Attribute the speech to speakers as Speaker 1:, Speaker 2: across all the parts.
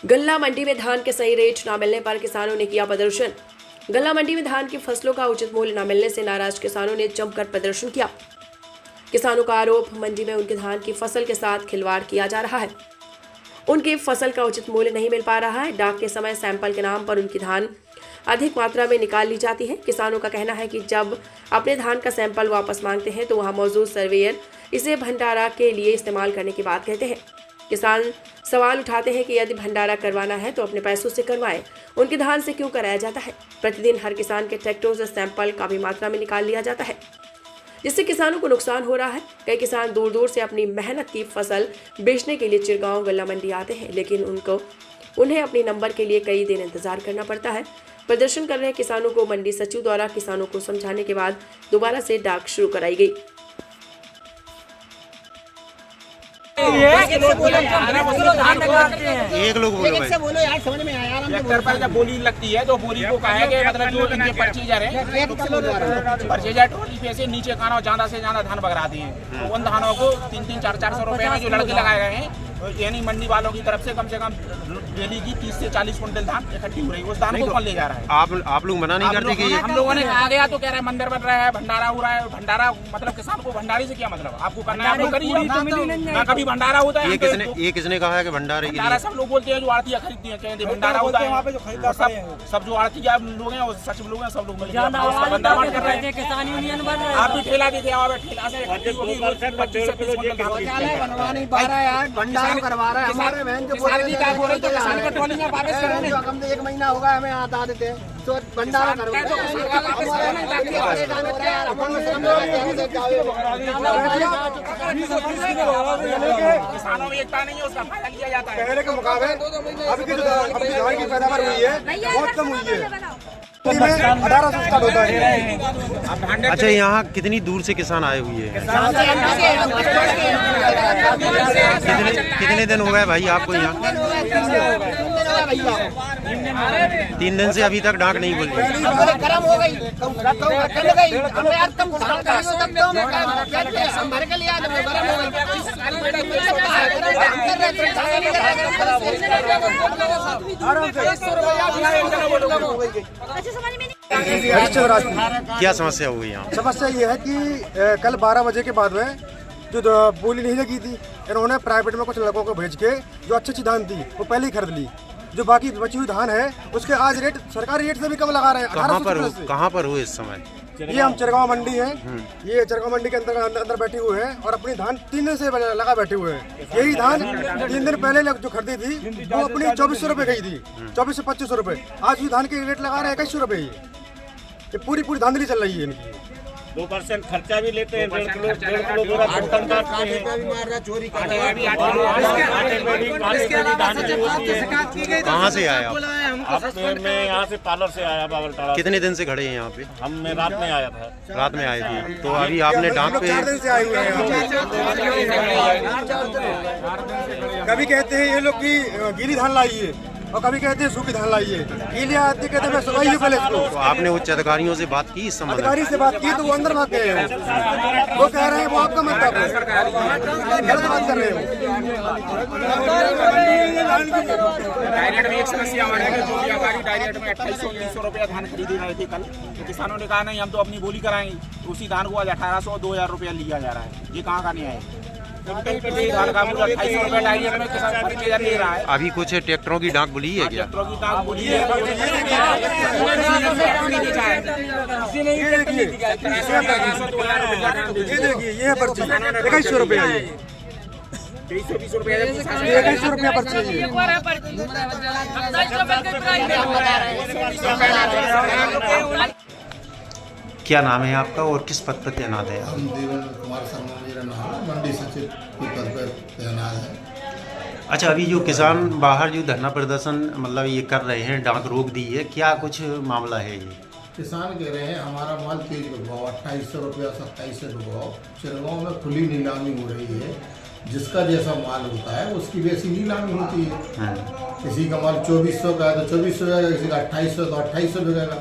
Speaker 1: गल्ला मंडी में धान के सही रेट न मिलने पर किसानों ने किया प्रदर्शन। गल्ला मंडी में धान की फसलों का उचित मूल्य न मिलने से नाराज किसानों ने जमकर प्रदर्शन किया। किसानों का आरोप, मंडी में उनके धान की फसल के साथ खिलवाड़ किया जा रहा है। उनकी फसल का उचित मूल्य नहीं मिल पा रहा है। डाक के समय सैंपल के नाम पर उनकी धान अधिक मात्रा में निकाल ली जाती है। किसानों का कहना है कि जब अपने धान का सैंपल वापस मांगते हैं तो वहां मौजूद सर्वेयर इसे भंडारा के लिए इस्तेमाल करने की बात कहते हैं। किसान सवाल उठाते हैं कि यदि भंडारा करवाना है तो अपने पैसों से करवाएं, उनके धान से क्यों कराया जाता है। प्रतिदिन हर किसान के ट्रैक्टरों से सैंपल काफी मात्रा में निकाल लिया जाता है, जिससे किसानों को नुकसान हो रहा है। कई किसान दूर दूर से अपनी मेहनत की फसल बेचने के लिए चिरगांव गल्ला मंडी आते हैं, लेकिन उन्हें अपने नंबर के लिए कई दिन इंतजार करना पड़ता है। प्रदर्शन कर रहे किसानों को मंडी सचिव द्वारा किसानों को समझाने के बाद दोबारा से डाक शुरू कराई गई।
Speaker 2: एक लोग बोलो
Speaker 3: यार, समझ में आया।
Speaker 2: ट्रैक्टर पर जब बोली लगती है तो बोली को कहा कि मतलब जो इनके परचेजर है, परचेजर ट्रॉली पे से नीचे खाना ज्यादा से ज्यादा धान बगराते हैं। उन धानों को 300 400 रुपए में जो लड़के लगाए गए हैं, यानी मंडी वालों की तरफ से कम डेली की 30 से 40 कुंटल धान इकट्ठी हो रही है। उस धान को कौन ले जा रहा है?
Speaker 4: आप लोग मना नहीं करते कि
Speaker 2: हम लोगों ने कहा गया तो कह रहे हैं मंदिर बन रहा है, भंडारा हो रहा है। भंडारा मतलब किसान को भंडारे से क्या मतलब? आपको करना है आप करिए ना। कभी भंडारा होता है,
Speaker 4: ये किसने कहा है कि भंडारे के लिए?
Speaker 2: सब लोग बोलते हैं जो आड़तियाँ खरीदती हैं, कहते हैं भंडारा होता है। सब जो आड़तियाँ लोग हैं, सचिव लोग हैं, सब लोग भंडारा कर रहे हैं। किसान यूनियन बन रहा है। आप भी ठेला देते हैं, ठेला से
Speaker 3: एक महीना होगा हमें आता देते हैं तो भंडारा करो।
Speaker 2: किसानों में एकता नहीं है, उसका फायदा लिया जाता है।
Speaker 5: पहले के मुकाबले अभी की जो धान की पैदावार हुई है बहुत कम हुई है। 1800 स्टार्ट होता है।
Speaker 4: अच्छा, यहाँ कितनी दूर से किसान आए हुए हैं? कितने दिन हो गए भाई आपको यहाँ? 3 दिन से अभी तक डाक नहीं खुली।
Speaker 3: गरम हो गई,
Speaker 4: क्या समस्या हुई यहाँ?
Speaker 5: समस्या ये है कि कल 12 बजे के बाद में जो बोली नहीं लगी थी, इन्होंने प्राइवेट में कुछ लड़कों को भेज के जो अच्छी धान थी वो पहले ही खरीद ली। जो बाकी बची हुई धान है उसके आज रेट सरकारी रेट से भी कम लगा रहे हैं।
Speaker 4: कहाँ पर हो इस समय?
Speaker 5: ये हम चिरगांव मंडी है, ये चिरगांव मंडी के अंदर बैठे हुए हैं और अपनी धान 3 दिन से लगा बैठे हुए हैं। यही धान 3 दिन पहले जो खरीदी थी वो अपनी 2400 रुपए गई थी, 2400 से 2500 रुपए। आज भी धान के रेट लगा रहे हैं 2100 रुपए। ये पूरी धांधली चल रही है इनकी।
Speaker 6: 2% खर्चा भी लेते हैं। 1.5 किलो
Speaker 4: कहाँ से आया आप?
Speaker 6: मैं यहाँ से पार्लर से आया, बावलटाड़ा।
Speaker 4: कितने दिन से खड़े हैं यहाँ पे?
Speaker 6: मैं रात में आया था।
Speaker 4: रात में आए थे, तो अभी आपने डाक पे
Speaker 5: 4 दिन से आए हुए हैं। कभी कहते हैं ये लोग की गीली धान लाइए और कभी कहते हैं सूखी धान लाइए। गीली आती कहते हैं मैं सुखाइए पहले इसको।
Speaker 4: तो आपने उच्च अधिकारियों से बात की इस संबंध में?
Speaker 5: अधिकारी से बात की तो वो अंदर भाग गए हैं। वो कह रहे हैं वो आपका मतलब है, गलत बात कर रहे हो।
Speaker 2: डायरेक्ट में एक समस्या आ रही है, जो व्यापारी डायरेक्ट में 2800-3000 रुपया धान खरीदे रहे थे कल, तो किसानों ने कहा नहीं हम तो अपनी बोली कराएंगे। उसी धान को आज 1800-2000 रुपया लिया जा रहा है। ये कहाँ का न्याय है? धान का 2800 रुपया डायरेक्ट में किसान परचेजर ले रहा है।
Speaker 4: अभी कुछ ट्रैक्टरों की डाक बुली है क्या?
Speaker 2: ट्रैक्टरों की डाक बुली है।
Speaker 5: ये है पर्ची 2100 रुपया,
Speaker 2: 2320 रुपया
Speaker 5: 2100 रुपया पर्ची है।
Speaker 4: क्या नाम है आपका और किस पद पर तैनात है?
Speaker 7: हम देवेंद्र कुमार शर्मा मेरा नाम है, मंडी सचिव के पद पर तैनात है।
Speaker 4: अच्छा, अभी जो किसान बाहर जो धरना प्रदर्शन मतलब ये कर रहे हैं, डाक रोक दी है, क्या कुछ मामला है ये?
Speaker 7: किसान कह रहे हैं हमारा माल तेज बिकवाओ, 2800 रुपया 2700 बिकवाओ। चिरगांव में खुली नीलामी हो रही है, जिसका जैसा माल होता है उसकी वैसी नीलामी होती है। किसी का माल 2400 का है तो 2400 बिकेगा, किसी का 2800 तो 2800 बिकेगा।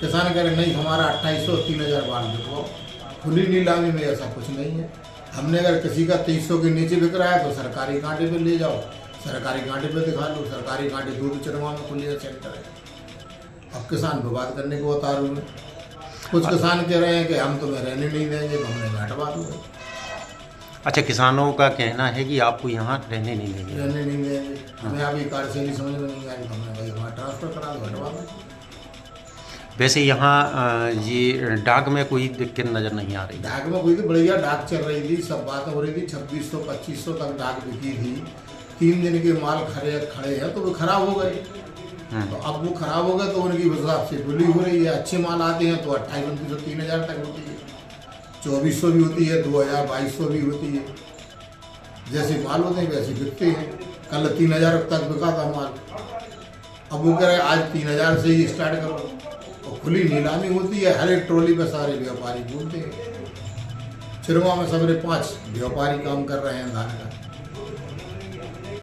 Speaker 7: किसान कह रहे नहीं हमारा 2800 3000 माल बिकवाओ। खुली नीलामी में ऐसा कुछ नहीं है। हमने अगर किसी का 2300 के नीचे बिक रहा है तो सरकारी कांटे पे ले जाओ, सरकारी कांटे पे दिखा लो, सरकारी कांटे 2 चिरवा में खुले सेंटर है। अब किसान विवाद करने को उतारू में, कुछ किसान कह रहे हैं कि हम तुम्हें रहने नहीं देंगे, तो हमने हटवा दो।
Speaker 4: अच्छा, किसानों का कहना है कि आपको यहाँ रहने नहीं देंगे।
Speaker 7: रहने नहीं देंगे, हमें अभी कार्यशैली समझ में नहीं आई, तो हमने भाई वहाँ ट्रांसफर करा दो, हटवा दो।
Speaker 4: वैसे यहाँ ये डाक में कोई दिक्कत नज़र नहीं आ रही।
Speaker 7: डाक में कोई तो बढ़िया डाक चल रही थी, सब बातें हो रही थी, 2600-2500 तक डाक बिकी थी। 3 दिन के माल खड़े हैं तो वो खराब हो गए। तो अब वो खराब हो गए तो उनकी हिसाब से बिली हो रही है। अच्छे माल आते हैं तो 2800-3000 तक होती है, 2400 भी होती है, 2000-2200 भी होती है। जैसे माल होते हैं वैसे बिकते हैं। कल 3000 तक बिका था माल, अब वो कह रहे आज 3000 से ही स्टार्ट करो। और खुली नीलामी होती है, हर एक ट्रॉली पे सारे व्यापारी बोलते हैं। चिरवा में सबरे 5 व्यापारी काम कर रहे हैं धान का।